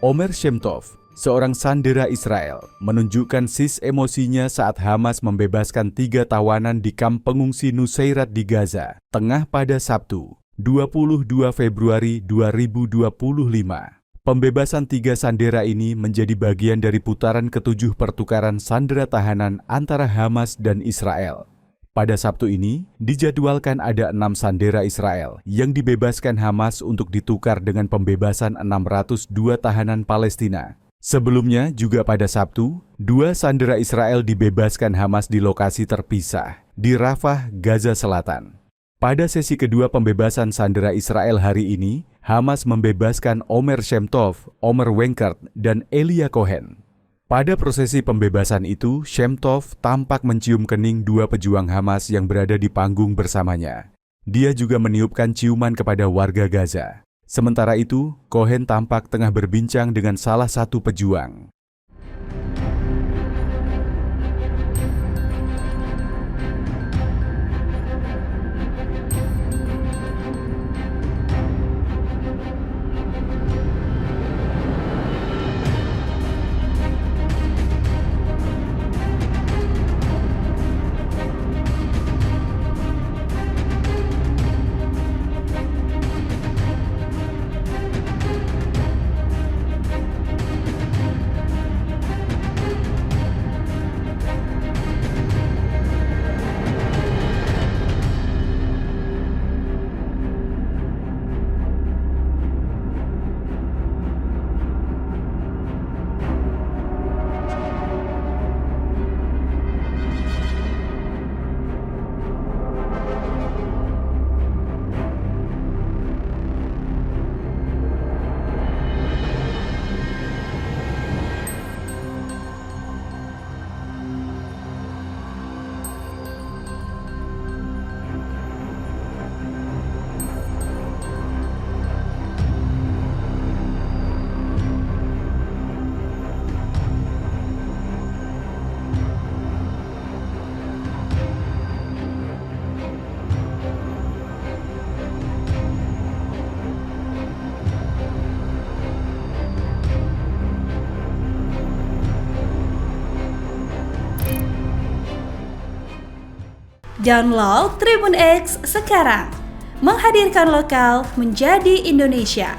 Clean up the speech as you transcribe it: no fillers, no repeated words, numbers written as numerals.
Omer Shemtov, seorang sandera Israel, menunjukkan emosinya saat Hamas membebaskan 3 tawanan di kamp pengungsi Nusairat di Gaza, Tengah pada Sabtu, 22 Februari 2025. Pembebasan 3 sandera ini menjadi bagian dari putaran ke-7 pertukaran sandera tahanan antara Hamas dan Israel. Pada Sabtu ini, dijadwalkan ada 6 sandera Israel yang dibebaskan Hamas untuk ditukar dengan pembebasan 602 tahanan Palestina. Sebelumnya, juga pada Sabtu, 2 sandera Israel dibebaskan Hamas di lokasi terpisah, di Rafah, Gaza Selatan. Pada sesi kedua pembebasan sandera Israel hari ini, Hamas membebaskan Omer Shemtov, Omer Wenkert, dan Elia Cohen. Pada prosesi pembebasan itu, Shemtov tampak mencium kening 2 pejuang Hamas yang berada di panggung bersamanya. Dia juga meniupkan ciuman kepada warga Gaza. Sementara itu, Cohen tampak tengah berbincang dengan salah satu pejuang. Download Tribun X sekarang, menghadirkan lokal menjadi Indonesia.